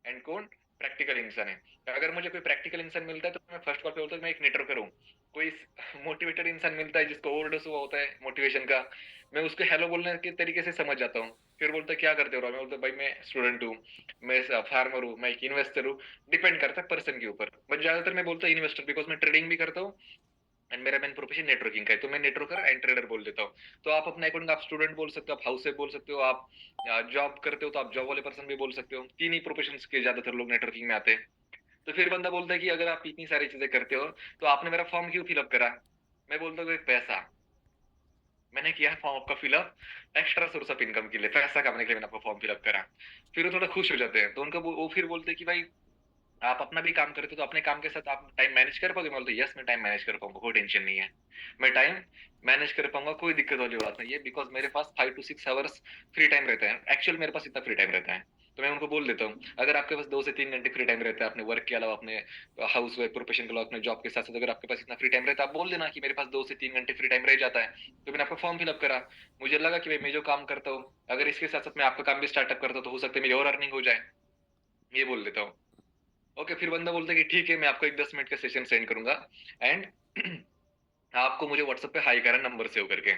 And कौन practical इंसान है। अगर मुझे कोई प्रैक्टिकल इंसान मिलता है तो मैं फर्स्ट कॉल पे बोलता हूँ मैं एक नेटवर्कर हूँ। कोई मोटिवेटेड इंसान मिलता है जिसको ओवरडोज हुआ होता है मोटिवेशन का, मैं उसको हेलो बोलने के तरीके से समझ जाता हूँ। फिर बोलता है क्या करते हो, मैं बोलता हूँ भाई मैं स्टूडेंट हूँ, मैं फार्मर हूँ, मैं एक इन्वेस्टर हूँ। डिपेंड करता है पर्सन के ऊपर, बट ज्यादातर मैं बोलता हूँ इन्वेस्टर, बिकॉज मैं ट्रेडिंग भी करता हूँ एंड मेरा मेन प्रोफेशन नेटवर्किंग का है, तो मैं नेटवर्कर एंड ट्रेडर बोल देता हूँ। तो आप अपने अकॉर्डिंग आप स्टूडेंट बोल सकते हो, आप हाउस से बोल सकते हो, आप जॉब करते हो तो आप जॉब वाले पर्सन भी बोल सकते हो। तीन ही प्रोफेशन के ज्यादातर लोग नेटवर्किंग में आते हैं। तो फिर बंदा बोलता है कि अगर आप इतनी सारी चीजें करते हो तो आपने मेरा फॉर्म क्यों फिलअप करा। मैं बोलता हूँ एक पैसा, मैंने किया फॉर्म आपका fill up extra source of income के लिए, पैसा कमाने के लिए मैंने आपका फॉर्म फिलअप करा। फिर वो थोड़ा खुश हो जाते हैं, तो उनका वो फिर बोलते हैं कि भाई आप अपना भी काम करते हो तो अपने काम के साथ आप टाइम मैनेज कर पाओगे। मैं बोलता यस मैं टाइम मैनेज कर पाऊंगा, कोई टेंशन नहीं है, मैं टाइम मैनेज कर पाऊंगा, कोई दिक्कत वाली बात नहीं है, बिकॉज मेरे पास 5 to 6 आवर्स फ्री टाइम रहता है। एक्चुअल मेरे पास इतना फ्री टाइम रहता है। तो मैं उनको बोल देता हूँ अगर आपके पास 2 से 3 घंटे फ्री टाइम रहता है अपने वर्क के अलावा, अपने हाउस वाइफ प्रोफेशन के अलावा, अपने जॉब के साथ साथ, अगर आपके पास इतना फ्री टाइम रहता है आप बोल देना कि मेरे पास 2 से 3 घंटे फ्री टाइम रह जाता है, तो मैंने आपका फॉर्म फिलअप करा। मुझे लगा कि भाई मैं जो काम करता हूँ अगर इसके साथ साथ मैं आपका काम भी स्टार्टअप करता हूँ तो हो सकता है मेरी और अर्निंग हो जाए, ये बोल देता हूँ। ओके, फिर बंदा बोलता है कि ठीक है मैं आपको एक 10 मिनट का सेशन सेंड करूंगा एंड आपको मुझे व्हाट्सएप पे हाई करा नंबर सेव करके।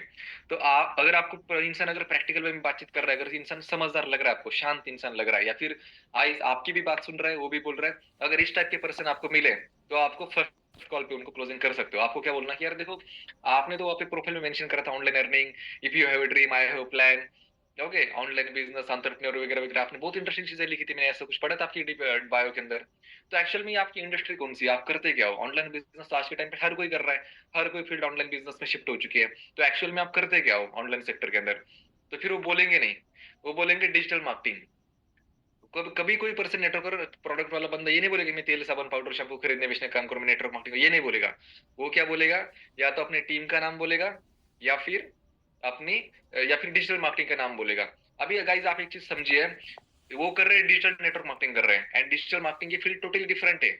तो आप अगर आपको इंसान अगर प्रैक्टिकल वे में बातचीत कर रहा है, अगर इंसान समझदार लग रहा है आपको, शांत इंसान लग रहा है, या फिर आई आपकी भी बात सुन रहा है वो भी बोल रहा है, अगर इस टाइप के पर्सन आपको मिले तो आपको फर्स्ट कॉल पे उनको क्लोजिंग कर सकते हो। आपको क्या बोलना कि यार देखो आपने तो वहाँ पे प्रोफाइल में मेंशन करा था online earning, if you have a dream I have plan, okay online business entrepreneur वगैरह वगैरह, आपने बहुत इंटरेस्टिंग चीजें लिखी थी, मैंने ऐसा कुछ पढ़ा था आपकी बायो के अंदर। तो एक्चुअल में आपकी इंडस्ट्री कौन सी है, आप करते क्या हो। ऑनलाइन बिजनेस तो आज के टाइम पे हर कोई कर रहा है, हर कोई फील्ड ऑनलाइन बिजनेस में शिफ्ट हो चुकी है। तो एक्चुअल में आप करते क्या हो ऑनलाइन सेक्टर के अंदर। तो फिर वो बोलेंगे नहीं, वो बोलेंगे डिजिटल मार्केटिंग। कभी कभी कोई पर्सन नेटवर्क प्रोडक्ट वाला बंदा ये नहीं बोलेगा मैं तेल साबुन पाउडर शैम्पू खरीदने बेचने का काम करूं, मैं नेटवर्क मार्केटिंग, ये नहीं बोलेगा। वो क्या बोलेगा, या तो अपनी टीम का नाम बोलेगा, या फिर अपनी या फिर डिजिटल मार्केटिंग का नाम बोलेगा। अभी गाइज आप एक चीज समझिए, वो कर रहे हैं डिजिटल नेटवर्क मार्केटिंग कर रहे हैं एंड डिजिटल मार्केटिंग की फील्ड टोटली डिफरेंट है।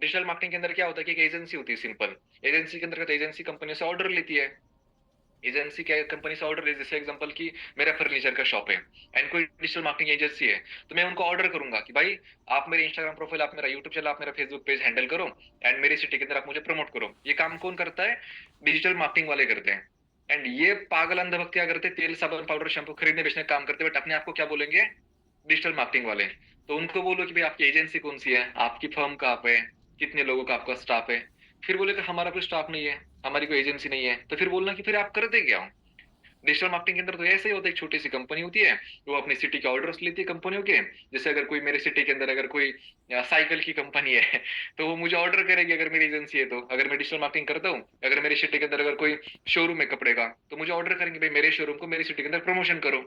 डिजिटल मार्केटिंग के अंदर क्या होता है कि एक एजेंसी होती है सिंपल, एजेंसी के अंदर एजेंसी कंपनी से ऑर्डर लेती है। एजेंसी क्या कंपनी से ऑर्डर ले, जैसे एग्जांपल कि मेरा फर्नीचर का शॉप है एंड कोई डिजिटल मार्केटिंग एजेंसी है, तो मैं उनको ऑर्डर करूंगा कि भाई आप मेरे इंस्टाग्राम प्रोफाइल, आप मेरा यूट्यूब चैनल, आप मेरा फेसबुक पेज हैंडल करो एंड मेरी सिटी के अंदर आप मुझे प्रमोट करो। ये काम कौन करता है, डिजिटल मार्केटिंग वाले करते हैं। एंड ये पागल अंधभक्त क्या करते हैं, तेल साबुन पाउडर शैम्पू खरीदने बेचने का काम करते हैं, बट अपने आप को क्या बोलेंगे, डिजिटल मार्केटिंग वाले। तो उनको बोलो कि भाई आपकी एजेंसी कौन सी है, आपकी फर्म कहाँ पे है, कितने लोगों का आपका स्टाफ है। फिर बोले कि हमारा कोई स्टाफ नहीं है, हमारी कोई एजेंसी नहीं है, तो फिर बोलना कि फिर आप करते क्या हो। डिजिटल मार्केटिंग के अंदर तो ऐसे ही होता है, एक छोटी सी कंपनी होती है, वो अपनी सिटी के ऑर्डर्स लेती है कंपनियों के। जैसे अगर कोई मेरे सिटी के अंदर अगर कोई साइकिल की कंपनी है तो वो मुझे ऑर्डर करेगी अगर मेरी एजेंसी है तो। अगर मैं डिजिटल मार्केटिंग करता हूँ, अगर मेरी सिटी के अंदर अगर कोई शोरूम है कपड़े का, तो मुझे ऑर्डर करेंगे भाई मेरे शोरूम को मेरी सिटी के अंदर प्रमोशन करो।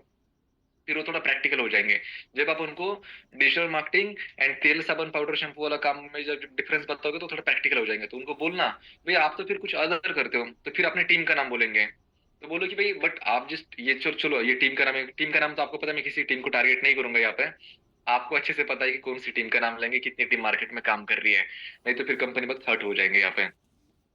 फिर वो थोड़ा प्रैक्टिकल हो जाएंगे। जब आप उनको डिजिटल मार्केटिंग एंड तेल साबुन पाउडर शैम्पू वाला काम में जब डिफरेंस बताओगे तो थोड़ा प्रैक्टिकल हो जाएंगे। तो उनको बोलना भाई आप तो फिर कुछ अदर करते हो, तो फिर अपने टीम का नाम बोलेंगे। तो बोलो कि भाई बट आप जिस ये चलो चलो ये टीम का नाम है, टीम का नाम तो आपको पता है, मैं किसी टीम को टारगेट नहीं करूंगा यहाँ पे। आपको अच्छे से पता है कि कौन सी टीम का नाम लेंगे, कितनी टीम मार्केट में काम कर रही है, नहीं तो फिर कंपनी बहुत हर्ट हो जाएंगे यहाँ पे।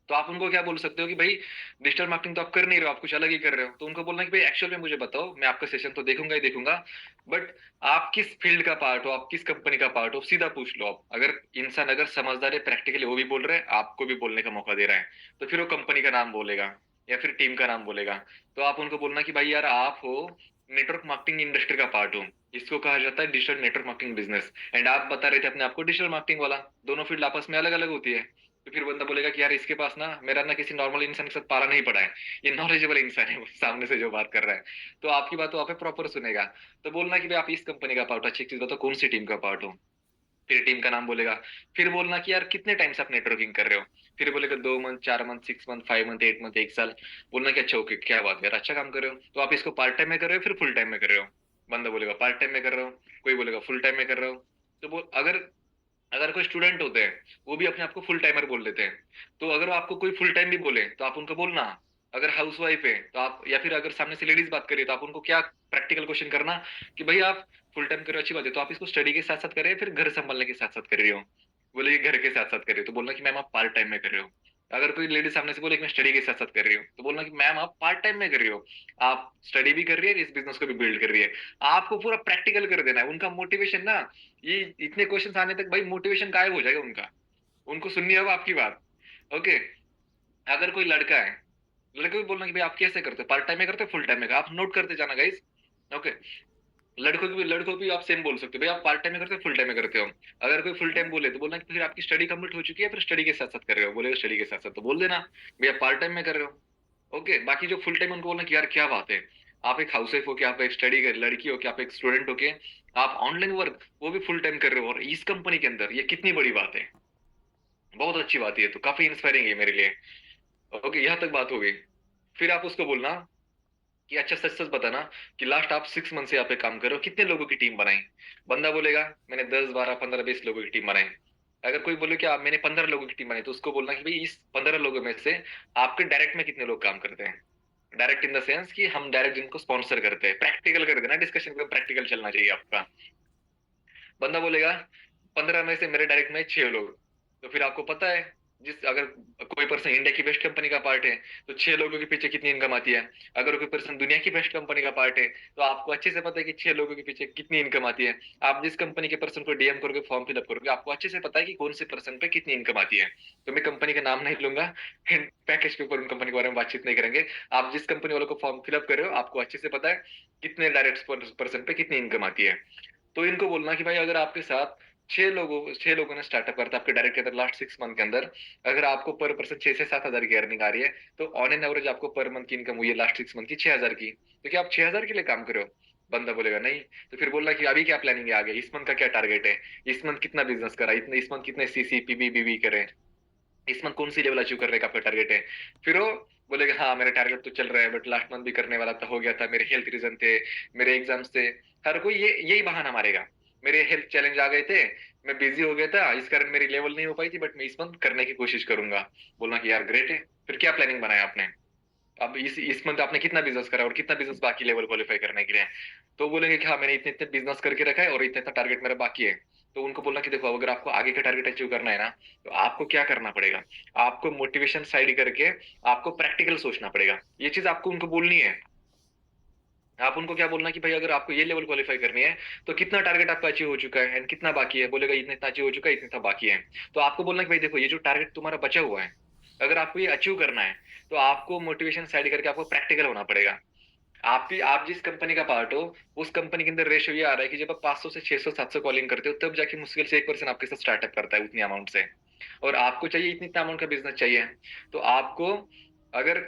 तो आप उनको क्या बोल सकते हो कि भाई डिजिटल मार्केटिंग तो आप कर नहीं रहे हो, आप कुछ अलग ही कर रहे हो। तो उनको बोलना कि भाई एक्चुअल में मुझे बताओ, मैं आपका सेशन तो देखूंगा ही देखूंगा, बट आप किस फील्ड का पार्ट हो, आप किस कंपनी का पार्ट हो, सीधा पूछ लो आप। अगर इंसान अगर समझदार है, प्रैक्टिकली वो भी बोल रहा है, आपको भी बोलने का मौका दे रहा है, तो फिर वो कंपनी का नाम बोलेगा या फिर टीम का नाम बोलेगा। तो आप उनको बोलना कि भाई यार आप हो नेटवर्क मार्केटिंग इंडस्ट्री का पार्ट हो, इसको कहा जाता है digital network marketing business, and आप बता रहे थे अपने आपको डिजिटल मार्केटिंग वाला। दोनों फील्ड आपस में अलग अलग होती है। तो फिर बंदा बोलेगा कि यार इसके पास ना मेरा ना किसी नॉर्मल इंसान के साथ पारा नहीं पड़ा है, ये नॉलेजेबल इंसान है वो सामने से जो बात कर रहा है। तो आपकी बात वहां पे प्रॉपर सुनेगा। तो बोलना कि भाई आप इस कंपनी का पार्ट हो, अच्छी चीज बताओ कौन सी टीम का पार्ट हो। फिर टीम का नाम बोलेगा। फिर बोलना कि यार कितने टाइम से आप नेटवर्किंग कर रहे हो। फिर बोलेगा 2 month, 4 month, 6 month, 5 month, 8 month, 1 साल। बोलना कि अच्छा ओके क्या बात है यार, अच्छा काम कर रहे हो, तो आप इसको पार्ट टाइम में कर रहे हो फिर फुल टाइम में कर रहे हो। बंदा बोलेगा पार्ट टाइम में कर रहे हो, कोई बोलेगा फुल टाइम में कर रहे हो। तो बोल अगर अगर कोई स्टूडेंट होते हैं वो भी अपने आप को फुल टाइमर बोल देते हैं। तो अगर आपको कोई फुल टाइम भी बोले तो आप उनको बोलना, अगर हाउस वाइफ है तो आप, या फिर अगर सामने से लेडीज बात करिए तो आप उनको क्या प्रैक्टिकल क्वेश्चन करना कि भाई आप फुल टाइम कर रहे हो, अच्छी बात है, तो आप इसको स्टडी के साथ साथ कर रहे हो फिर घर संभालने के साथ साथ कर रही हो। बोले घर के साथ साथ कर रहे हो, तो बोलना कि मैम आप पार्ट टाइम में कर रहे हो। अगर कोई लेडी सामने से बोले कि मैं स्टडी के साथ साथ कर रही हूँ, तो बोलना कि मैम आप पार्ट टाइम में कर रही हो, आप स्टडी भी कर रही है, इस बिजनेस को भी बिल्ड कर रही है। आपको पूरा प्रैक्टिकल कर देना है। उनका मोटिवेशन ना, ये इतने क्वेश्चन आने तक भाई मोटिवेशन गायब हो जाएगा उनका। उनको सुननी है अब आपकी बात। ओके। अगर कोई लड़का है, लड़के को बोलना कि भाई आप कैसे करते हो, पार्ट टाइम में करते हो फुल टाइम में, आप नोट करते जाना गाइस। ओके। लड़कों की भी आप सेम बोल सकते हो, भाई आप पार्ट टाइम में करते हो फुल टाइम में करते हो। अगर कोई फुल टाइम बोले तो बोलना कि फिर आपकी स्टडी कंप्लीट हो चुकी है, फिर स्टडी के साथ साथ कर रहे हो, बोलेगा स्टडी के साथ साथ, तो बोल देना भाई आप पार्ट टाइम में कर रहे हो। ओके। बाकी जो फुल टाइम, उनको बोलना कि यार क्या बात है, आप एक हाउसवाइफ हो के, आप एक स्टडी कर लड़की हो के, आप एक स्टूडेंट हो के, आप ऑनलाइन वर्क वो भी फुल टाइम कर रहे हो, और इस कंपनी के अंदर, ये कितनी बड़ी बात है। बहुत अच्छी बात है ये तो, काफी इंस्पायरिंग है मेरे लिए। ओके, यहाँ तक बात हो गई। फिर आप उसको बोलना कि अच्छा सच सच बताना कि लास्ट आप 6 मंथ से यहाँ पे काम कर रहे हो, कितने लोगों की टीम बनाई। बंदा बोलेगा मैंने 10 12 15 20 लोगों की टीम बनाई। अगर कोई बोले कि आप मैंने 15 लोगों की टीम बनाई, तो उसको बोलना कि भाई इस 15 लोगों में से आपके डायरेक्ट में कितने लोग काम करते हैं। डायरेक्ट इन द सेंस कि हम डायरेक्ट जिनको स्पॉन्सर करते हैं, प्रैक्टिकल कर देना, डिस्कशन का प्रैक्टिकल चलना चाहिए आपका। बंदा बोलेगा 15 में से मेरे डायरेक्ट में 6 लोग। तो फिर आपको पता है, जिस अगर कोई पर्सन इंडिया की बेस्ट कंपनी का पार्ट है, तो 6 लोगों के पीछे कितनी इनकम आती है। अगर कोई पर्सन दुनिया की बेस्ट कंपनी का पार्ट है, तो आपको अच्छे से पता है कि 6 लोगों के पीछे कितनी इनकम आती है। आप जिस कंपनी के पर्सन को डीएम करोगे, फॉर्म फिलअप करोगे, आपको अच्छे से पता है कि कौन से पर्सन पे कितनी इनकम आती है। तो मैं कंपनी का नाम नहीं लूंगा, पैकेज के ऊपर उन कंपनी के बारे में बातचीत नहीं करेंगे। आप जिस कंपनी वालों को फॉर्म फिलअप कर रहे हो, आपको अच्छे से पता है कितने डायरेक्ट पर्सन पे कितनी इनकम आती है। तो इनको बोलना कि भाई अगर आपके साथ 6 लोगों ने स्टार्टअप करता है आपके डायरेक्ट के अंदर लास्ट 6 मंथ के अंदर, अगर आपको पर पर्सन 6 से 7 हजार की अर्निंग आ रही है, तो ऑन एन एवरेज आपको पर मंथ की इनकम हुई है लास्ट 6 मंथ की 6 हजार की, तो क्या आप 6 हजार के लिए काम करो। बंदा बोलेगा नहीं। तो फिर बोलना कि अभी क्या प्लानिंग है आगे, इस मंथ का क्या टारगेट है, इस मंथ कितना बिजनेस करा, इतने इस मंथ कितने सीसी पीबी बीबी करे, इस मंथ कौन सी लेवल अचीव करने का आपका टारगेट है। फिर वो बोलेगा हाँ मेरा टारगेट तो चल रहा है, बट लास्ट मंथ भी करने वाला था, हो गया था, मेरे हेल्थ रीजन थे, मेरे एग्जाम्स थे। हर कोई ये यही बहाना मारेगा, मेरे हेल्थ चैलेंज आ गए थे, मैं बिजी हो गया था, इस कारण मेरी लेवल नहीं हो पाई थी, बट मैं इस मंथ करने की कोशिश करूंगा। बोलना कि यार ग्रेट है। फिर क्या प्लानिंग बनाया आपने, अब इस मंथ आपने कितना बिजनेस करा और कितना बिजनेस बाकी लेवल क्वालिफाई करने के लिए। तो बोलेंगे कि हाँ मैंने इतने इतने बिजनेस करके रखा है और इतना इतना टारगेट मेरा बाकी है। तो उनको बोलना कि देखो अगर आपको आगे का टारगेट अचीव करना है ना, तो आपको क्या करना पड़ेगा, आपको मोटिवेशन साइड करके आपको प्रैक्टिकल सोचना पड़ेगा। ये चीज आपको उनको बोलनी है। आप उनको क्या बोलना कि भाई अगर आपको ये लेवल क्वालिफाई करनी है, तो कितना टारगेट आपका अचीव हो चुका है एंड कितना बाकी है। बोलेगा इतना इतना अचीव हो चुका है, इतना इतना बाकी है। तो आपको बोलना कि भाई देखो ये जो टारगेट तुम्हारा बचा हुआ है, अगर आपको ये अचीव करना है, तो आपको मोटिवेशन साइड करके आपको प्रैक्टिकल होना पड़ेगा। आप जिस कंपनी का पार्ट हो, उस कंपनी के अंदर रेशियो ये आ रहा है कि जब आप 500 से 600 700 कॉलिंग करते हो, तब जाके मुश्किल से 1% आपके साथ स्टार्टअप करता है उतनी अमाउंट से। और आपको चाहिए इतनी इतना अमाउंट का बिजनेस चाहिए। तो आपको, अगर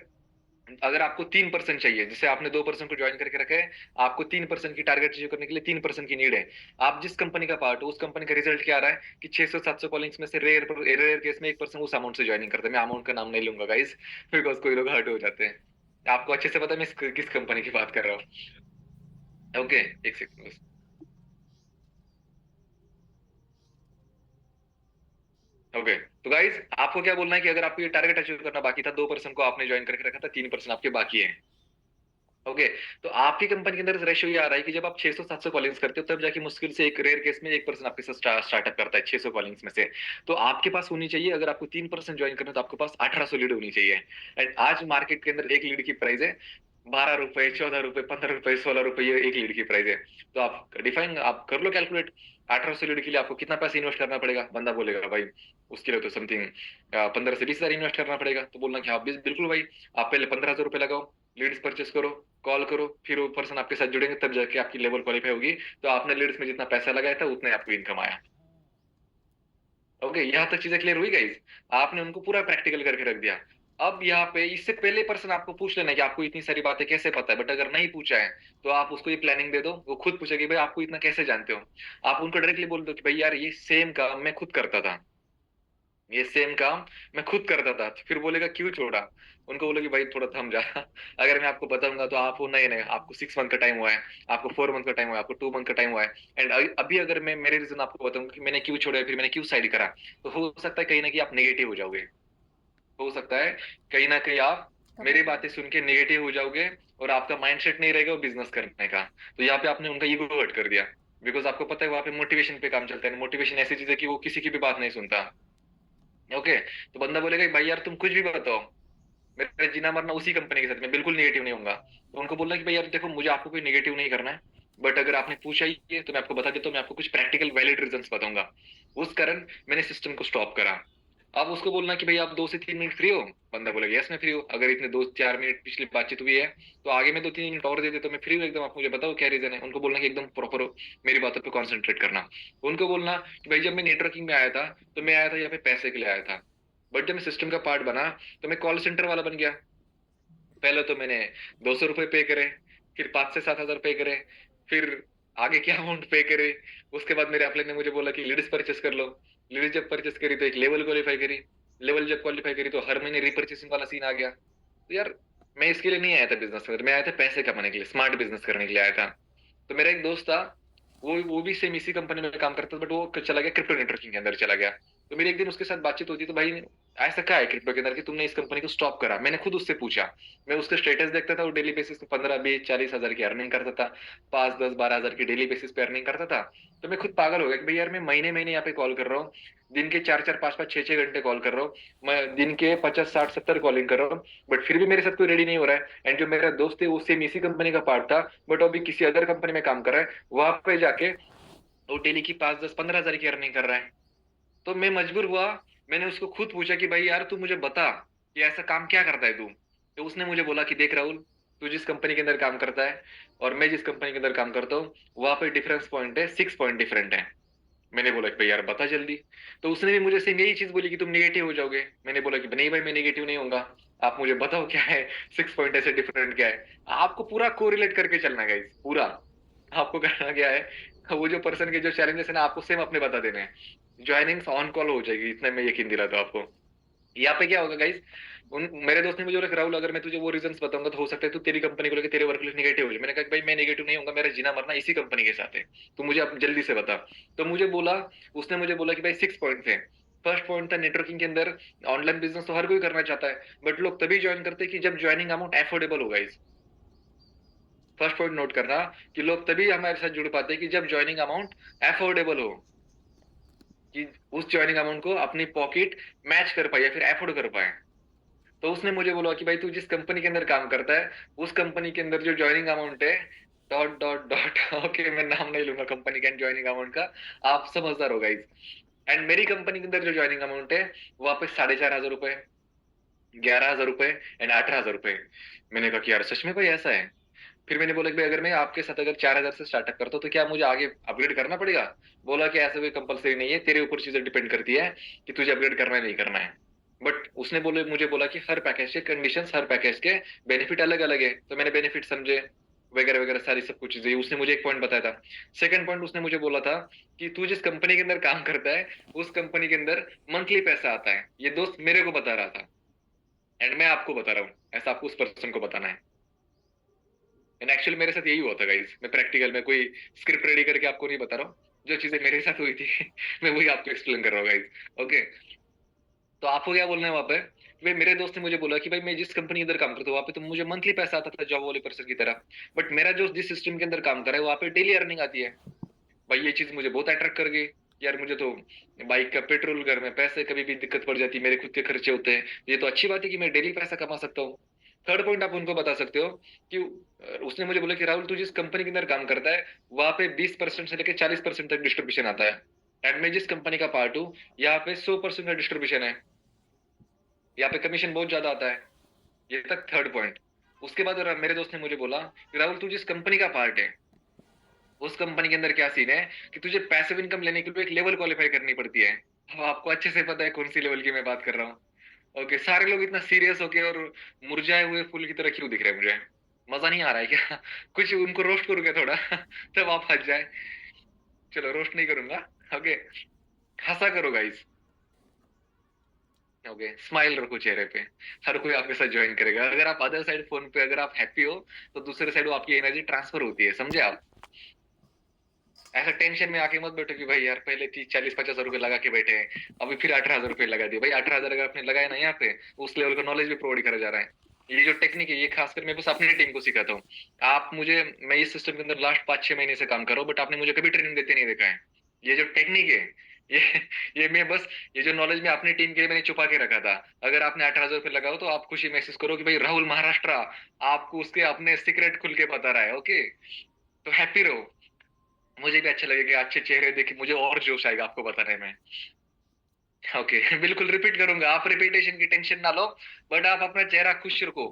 अगर आपको 3% चाहिए, जैसे आपने 2% को ज्वाइन करके रखा है, आपको 3% की टारगेट अचीव करने के लिए 3% की नीड है। आप जिस कंपनी का पार्ट हो, उस कंपनी का रिजल्ट क्या आ रहा है कि 600 700 कॉलिंग्स में से रेयर रेयर केस में 1% उस अमाउंट से ज्वाइनिंग करते हैं। मैं अमाउंट का नाम नहीं लूंगा गाइस, बिकॉज कोई लोग हर्ट हो जाते हैं। आपको अच्छे से पता है मैं किस कंपनी की बात कर रहा हूँ। ओके। एक सेकंड। ओके। तो गाइज आपको क्या बोलना है कि अगर आपको ये टारगेट अचीव करना बाकी था, 2% को आपने ज्वाइन करके रखा था, 3% आपके बाकी है। ओके। तो आपकी कंपनी के अंदर रेशियो ये आ रहा है कि जब आप 600 700 कॉलिंग्स करते हो, तब जाके मुश्किल से एक रेयर केस में 1% आपके साथ स्टार्टअप करता है 600 कॉलिंग्स में से। तो आपके पास होनी चाहिए, अगर आपको 3% ज्वाइन करना है, तो आपके पास 1800 लीड होनी चाहिए। एंड आज मार्केट के अंदर एक लीड की प्राइस है 12 रुपए, 14 रुपए, 15 रुपए, 16 रुपए, ये एक लीड की प्राइस है। तो आप डिफाइन आप कर लो कैलकुलेट, 1800 लीड के लिए आपको कितना पैसा इन्वेस्ट करना पड़ेगा। बंदा बोलेगा भाई उसके लिए तो समथिंग 15 से 20 हजार इन्वेस्ट करना पड़ेगा। तो बोलना कि हाँ बिल्कुल भाई, आप पहले 15,000 रुपये लगाओ, लीड्स परचेस करो, कॉल करो, फिर वो पर्सन आपके साथ जुड़ेंगे, तब जाके आपकी लेवल क्वालिफाई होगी। तो आपने लीड्स में जितना पैसा लगाया था, उतने आपको इनकम आया। ओके, यहाँ तक चीजें क्लियर हुई गाइस। आपने उनको पूरा प्रैक्टिकल करके रख दिया। अब यहाँ पे इससे पहले पर्सन आपको पूछ लेना है कि आपको इतनी सारी बातें कैसे पता है, बट अगर नहीं पूछा है, तो आप उसको ये प्लानिंग दे दो, वो खुद पूछेगी भाई आपको इतना कैसे जानते हो। आप उनको डायरेक्टली बोल दो कि भाई यार ये सेम काम मैं खुद करता था, ये सेम काम मैं खुद करता था। तो फिर बोलेगा क्यों छोड़ा। उनको बोलो कि भाई थोड़ा थम जा। अगर मैं आपको बताऊंगा तो आप वो नहीं नहीं, आपको 6 मंथ का टाइम हुआ है, आपको 4 मंथ का टाइम हुआ है, आपको 2 मंथ का टाइम हुआ है। एंड अभी अगर मैं मेरे रीजन आपको बताऊंगा कि मैंने क्यों छोड़ा, फिर मैंने क्यों साइड करा, तो हो सकता है कहीं ना कहीं आप नेगेटिव हो जाओगे। हो सकता है कहीं ना कहीं आप मेरी बातें सुन के नेगेटिव हो जाओगे, और आपका माइंडसेट नहीं रहेगा वो बिजनेस करने का। तो यहाँ पे आपने उनका ईगो हर्ट कर दिया। बिकॉज आपको पता है वहां पे मोटिवेशन पे काम चलता है, मोटिवेशन ऐसी चीज है कि वो किसी की भी बात नहीं सुनता। ओके, तो बंदा बोलेगा कि भाई यार तुम कुछ भी बताओ, मेरा जीना मरना उसी कंपनी के साथ, मैं बिल्कुल निगेटिव नहीं होऊंगा। तो उनको बोलना कि भाई यार देखो, मुझे आपको कोई निगेटिव नहीं करना है, बट अगर आपने पूछा ही है तो मैं आपको बता देता हूँ, मैं आपको कुछ प्रैक्टिकल वैलिड रीजंस बताऊंगा। उस कारण मैंने सिस्टम को स्टॉप करा। आप उसको बोलना कि भाई आप 2 से 3 मिनट फ्री हो, बंदा बोलेगा यस मैं फ्री हूँ। अगर इतने 2 4 मिनट पिछली बातचीत हुई है तो आगे में 2 3 मिनट और दे दे तो मैं फ्री हूँ एकदम, आप मुझे बताओ क्या रीजन है। उनको बोलना कि एकदम प्रॉपर मेरी बातों पे कॉन्सेंट्रेट करना। उनको बोलना कि भाई जब मैं नेटवर्किंग में आया था तो मैं आया था यहाँ पे पैसे के लिए आया था, बट जब मैं सिस्टम का पार्ट बना तो मैं कॉल सेंटर वाला बन गया। पहले तो मैंने 200 रुपये पे करे, फिर 5 से 7 हजार पे करे, फिर आगे क्या अमाउंट पे करे। उसके बाद मेरे अपने ने मुझे बोला कि लीड्स परचेस कर लो। लीड्स जब परचेस करी तो एक लेवल क्वालिफाई करी। लेवल जब क्वालिफाई करी तो हर महीने रिपर्चेसिंग वाला सीन आ गया। तो यार मैं इसके लिए नहीं आया था बिजनेस में, मैं आया था पैसे कमाने के लिए, स्मार्ट बिजनेस करने के लिए आया था। तो मेरा एक दोस्त था, वो भी सेम इसी कंपनी में काम करता था, बट वो चला गया क्रिप्टो नेटवर्किंग के अंदर चला गया। तो मेरी एक दिन उसके साथ बातचीत होती, तो भाई ऐसा क्या है क्रिप्टो के अंदर कि तुमने इस कंपनी को स्टॉप करा। मैंने खुद उससे पूछा, मैं उसका स्टेटस देखता था, वो डेली बेसिस पे 15 20 40 हजार की अर्निंग करता था, 5 10 12 हजार की डेली बेसिस पे अर्निंग करता था। तो मैं खुद पागल हो गया कि भाई यार मैं महीने महीने यहाँ पे कॉल कर रहा हूँ, दिन के 4 4 5 5 6 6 घंटे कॉल कर रहा हूँ, मैं दिन के 50 60 70 कॉलिंग कर रहा हूँ, बट फिर भी मेरे साथ कोई रेडी नहीं हो रहा है। एंड जो मेरा दोस्त है वो सेम इसी कंपनी का पार्ट था, बट अभी किसी अदर कंपनी में काम कर रहा है, वहां पे जाके वो डेली की 5 10 15 हजार की अर्निंग कर रहा है। तो मैं मजबूर हुआ, मैंने उसको खुद पूछा कि भाई यार तू मुझे बता कि ऐसा काम क्या करता है तू। तो उसने मुझे बोला कि देख राहुल, तू जिस कंपनी के अंदर काम करता है और मैं जिस कंपनी के अंदर काम करता हूँ, वहां पे डिफरेंस पॉइंट है, 6 पॉइंट डिफरेंट है। मैंने बोला कि भाई यार बता जल्दी। तो उसने भी मुझे सेम यही चीज बोली कि तुम निगेटिव हो जाओगे। मैंने बोला कि नहीं भाई मैं निगेटिव नहीं होऊंगा, आप मुझे बताओ क्या है, 6 पॉइंट ऐसे डिफरेंट क्या है। आपको पूरा कोरिलेट करके चलना है गाइस, पूरा। आपको करना क्या है, वो जो पर्सन के जो चैलेंजेस है ना, आपको सेम अपने बता देने हैं। ज्वाइनिंग ऑन कॉल हो जाएगी, इतना मैं यकीन दिलाता हूँ आपको। यहाँ पे क्या होगा गाइस, उन मेरे दोस्त ने मुझे बोला कि राहुल अगर मैं तुझे वो रीजंस बताऊंगा तो हो सकता है तू तेरी कंपनी को लेकर तेरे वर्क नेगेटिव हो जाए। मैंने कहा कि भाई मैं नेगेटिव नहीं होऊंगा, मेरा जीना मरना इसी कंपनी के साथ है, तू मुझे अब जल्दी से बता। तो मुझे बोला, उसने मुझे बोला कि भाई 6 पॉइंट थे। फर्स्ट पॉइंट था नेटवर्किंग के अंदर, ऑनलाइन बिजनेस तो हर कोई करना चाहता है, बट लोग तभी ज्वाइन करते हैं कि जब ज्वाइनिंग अमाउंट एफोर्डेबल होगा। इस फर्स्ट पॉइंट नोट करना, कि लोग तभी हमारे साथ जुड़ पाते हैं कि जब ज्वाइनिंग अमाउंट एफोर्डेबल हो, कि उस ज्वाइनिंग अमाउंट को अपनी पॉकेट मैच कर पाए या फिर एफोर्ड कर पाए। तो उसने मुझे बोला कि भाई तू जिस कंपनी के अंदर काम करता है, उस कंपनी के अंदर जो ज्वाइनिंग अमाउंट है, डॉट डॉट डॉट ओके मैं नाम नहीं लूंगा कंपनी का ज्वाइनिंग अमाउंट का, आप समझदार हो गाइस। एंड मेरी कंपनी के अंदर जो ज्वाइनिंग अमाउंट है, वहां पे 4500 रुपए, 11 हजार रुपए एंड 18 हजार रुपए। मैंने कहा कि यार सच में भाई ऐसा है। फिर मैंने बोला कि भाई अगर मैं आपके साथ अगर 4000 से स्टार्टअप करता हूँ तो क्या मुझे आगे अपग्रेड करना पड़ेगा। बोला कि ऐसा कोई कंपलसरी नहीं है, तेरे ऊपर चीजें डिपेंड करती है कि तुझे अपग्रेड करना है नहीं करना है। बट उसने बोले मुझे बोला कि हर पैकेज के कंडीशंस, हर पैकेज के बेनिफिट अलग अलग है। तो मैंने बेनिफिट समझे, वगैरह वगैरह सारी सब कुछ चीजें उसने मुझे एक पॉइंट बताया था। सेकंड पॉइंट उसने मुझे बोला था कि तू जिस कंपनी के अंदर काम करता है, उस कंपनी के अंदर मंथली पैसा आता है। ये दोस्त मेरे को बता रहा था, एंड मैं आपको बता रहा हूँ, ऐसा आपको उस पर्सन को बताना है। एंड एक्चुअली मेरे साथ यही हुआ था गाइस, मैं प्रैक्टिकल में कोई स्क्रिप्ट रेडी करके आपको नहीं बता रहा हूँ, जो चीजें मेरे साथ हुई थी मैं वही आपको एक्सप्लेन कर रहा हूँ गाइस। ओके, तो आपको क्या बोलना है वहां पे कि भाई मेरे दोस्त ने मुझे बोला कि भाई मैं जिस कंपनी के अंदर काम करता हूँ वहां पे तो मुझे मंथली पैसा आता था जॉब वाले पर्सन की तरह, बट मेरा जो जिस सिस्टम के अंदर काम कर रहा है वहां पे डेली अर्निंग आती है। भाई ये चीज मुझे बहुत अट्रैक्ट कर गई। यार मुझे तो बाइक का पेट्रोल, घर में पैसे कभी भी दिक्कत पड़ जाती है, मेरे खुद के खर्चे होते हैं, ये तो अच्छी बात है कि मैं डेली पैसा कमा सकता हूँ। थर्ड पॉइंट आप उनको बता सकते हो कि उसने मुझे बोला कि राहुल तू जिस कंपनी के अंदर काम करता है वहां पे 20% से लेकर 40% तक डिस्ट्रीब्यूशन आता है, एंड मैं जिस कंपनी का पार्ट हूँ यहाँ पे 100% का डिस्ट्रीब्यूशन है, यहाँ पे कमीशन बहुत ज्यादा आता है। ये तक थर्ड पॉइंट। उसके बाद मेरे दोस्त ने मुझे बोला कि राहुल तू जिस कंपनी का पार्ट है, उस कंपनी के अंदर क्या सीन है कि तुझे पैसिव इनकम लेने के लिए एक लेवल क्वालिफाई करनी पड़ती है। अब आपको अच्छे से पता है कौन सी लेवल की मैं बात कर रहा हूँ। ओके, सारे लोग इतना सीरियस होके और मुरझाए हुए फूल की तरह क्यों दिख रहे हैं मुझे, मजा नहीं आ रहा है क्या कुछ उनको रोस्ट करूँ क्या थोड़ा तब आप हंस जाए। चलो रोस्ट नहीं करूंगा। ओके, हंसा करो गाइस। ओके, स्माइल रखो चेहरे पे, हर कोई आपके साथ ज्वाइन करेगा। अगर आप अदर साइड फोन पे अगर आप हैप्पी हो तो दूसरे साइड वो आपकी एनर्जी ट्रांसफर होती है, समझे आप। ऐसा टेंशन में आके मत बैठो कि भाई यार पहले 30 40 50 हजार रुपए लगा के बैठे हैं, अभी फिर 18 हजार रुपए लगा दिए। भाई 18 हजार अगर आपने लगाया ना यहाँ पे, उस लेवल का नॉलेज भी प्रोवाइड करा जा रहा है। ये जो टेक्निक है ये खासकर मैं बस अपनी टीम को सिखाता हूँ। आप मुझे, मैं इस सिस्टम के अंदर लास्ट 5 6 महीने से काम कर रहा हूँ, बट आपने मुझे कभी ट्रेनिंग देते नहीं देखा है। ये जो टेक्निक है ये ये मैं बस, ये जो नॉलेज में अपनी टीम के लिए मैंने छुपा के रखा था। अगर आपने 18,000 रुपये लगाओ तो आप खुशी महसूस करो कि भाई राहुल महाराष्ट्र आपको उसके अपने सीक्रेट खुल के बता रहा है। ओके, तो हैप्पी रहो। मुझे भी अच्छा लगेगा, अच्छे चेहरे देख के मुझे और जोश आएगा आपको बताने में। ओके बिल्कुल रिपीट करूंगा, आप रिपीटेशन की टेंशन ना लो, बट आप अपना चेहरा खुश रखो।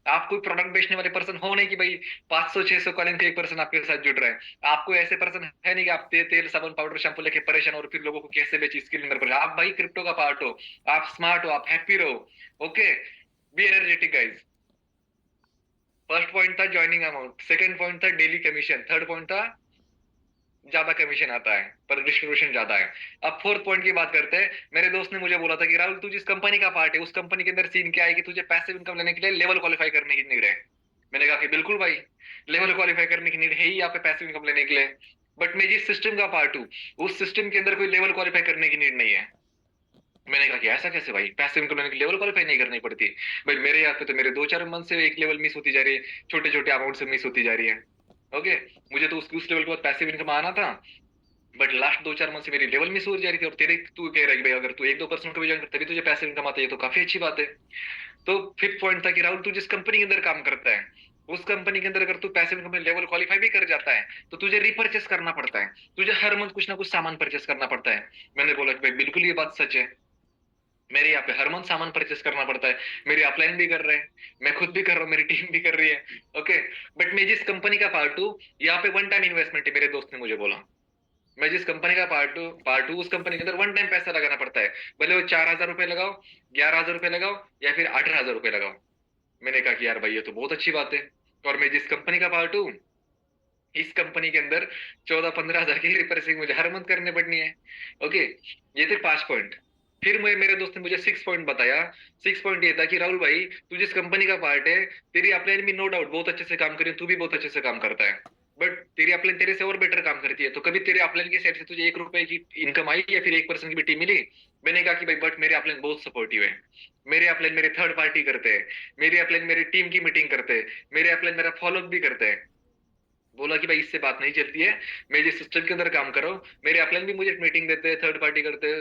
आप कोई प्रोडक्ट बेचने वाले पर्सन हो नहीं कि भाई 500-600 कॉलिंग पे एक पर्सन आपके साथ जुड़ रहा है। आपको ऐसे पर्सन है नहीं कि आप तेल साबुन पाउडर शैम्पू लेके परेशान और फिर लोगों को कैसे बेचे इसके लिए निर्भर आप भाई क्रिप्टो का पार्ट हो, आप स्मार्ट हो, आप हैप्पी रहो। Okay, be energetic guys. First point था ज्वाइनिंग अमाउंट, सेकंड पॉइंट था डेली कमीशन, थर्ड पॉइंट था ज्यादा कमीशन आता है पर डिस्ट्रीब्यूशन ज्यादा है। अब फोर्थ पॉइंट की बात करते हैं। मेरे दोस्त ने मुझे बोला था कि राहुल तू जिस कंपनी का पार्ट है उस कंपनी के अंदर सीन क्या है कि तुझे पैसिव इनकम लेने के लिए लेवल क्वालिफाई करने की नीड है। मैंने कहा कि बिल्कुल भाई, लेवल क्वालिफाई करने की नीड है ही यहाँ पे पैसिव इनकम लेने के लिए, बट मैं जिस सिस्टम का पार्ट हूँ उस सिस्टम के अंदर कोई लेवल क्वालिफाई करने की नीड नहीं है। मैंने कहा कि ऐसा कैसे भाई, पैसिव इनकम लेने की लेवल क्वालिफाई नहीं करनी पड़ती? भाई मेरे यहाँ पे तो मेरे 2-4 मंथ से एक लेवल मिस होती जा रही है, छोटे छोटे अमाउंट से मिस होती जा रही है। ओके, मुझे तो उस लेवल के बाद पैसिव इनकम आना था, बट लास्ट 2-4 मंथ से मेरी लेवल मिस हो जा रही थी। और तेरे तू कह रहा है कि भाई अगर तू 1-2% को भी ज्वाइन कर तभी तुझे पैसे इनकम आते है, तो काफी अच्छी बात है। तो फिफ्थ पॉइंट था कि राहुल तू जिस कंपनी के अंदर काम करता है उस कंपनी के अंदर अगर तू पैसे इनकम लेवल क्वालिफाई भी कर जाता है तो तुझे रिपर्चेस करना पड़ता है, तुझे हर मंथ कुछ ना कुछ सामान परचेस करना पड़ता है। मैंने बोला कि भाई बिल्कुल ये बात सच है, मेरे यहाँ पे हर मंथ सामान परचेस करना पड़ता है। मेरे अपलाइन भी कर रहे हैं, मैं खुद भी कर रहा हूँ, मेरी टीम भी कर रही है। ओके, बट मैं जिस कंपनी का पार्ट हूँ यहाँ पे वन टाइम इन्वेस्टमेंट है, मेरे दोस्त ने मुझे बोला। मैं जिस कंपनी का पार्ट हूँ उस कंपनी के अंदर वन टाइम पैसा लगाना पड़ता है, भले वो 4,000 रुपये लगाओ, 11,000 रुपये लगाओ, या फिर 18,000 रुपये लगाओ। मैंने कहा कि यार भाई ये तो बहुत अच्छी बात है। और मैं जिस कंपनी का पार्ट हूँ इस कंपनी के अंदर 14-15 हजार की रिपर्सिंग मुझे हर मंथ करने पड़नी है। ओके, ये थे 5 पॉइंट। फिर मेरे दोस्त ने मुझे 6 पॉइंट बताया। 6 पॉइंट ये था कि राहुल भाई तू जिस कंपनी का पार्ट है तेरी अपलाइन भी नो डाउट बहुत अच्छे से काम करी, तू भी बहुत अच्छे से काम करता है, बट तेरी अपलाइन तेरे से और बेटर काम करती है। तो कभी तेरे अपलाइन की साइड से तुझे 1 रुपए की इनकम आई या फिर 1% की भी टीम मिली? मैंने कहा कि भाई बट मेरे अपलाइन बहुत सपोर्टिव है, मेरे अपलाइन मेरे थर्ड पार्टी करते हैं, मेरे अपलाइन मेरी टीम की मीटिंग करते हैं, मेरे अपलाइन मेरा फॉलोअप भी करते हैं। बोला कि भाई इससे बात नहीं चलती है, मैं जिस सिस्टम के अंदर काम कर रहा हूँ मेरे अपलाइन भी मुझे मीटिंग देते हैं, थर्ड पार्टी करते हैं,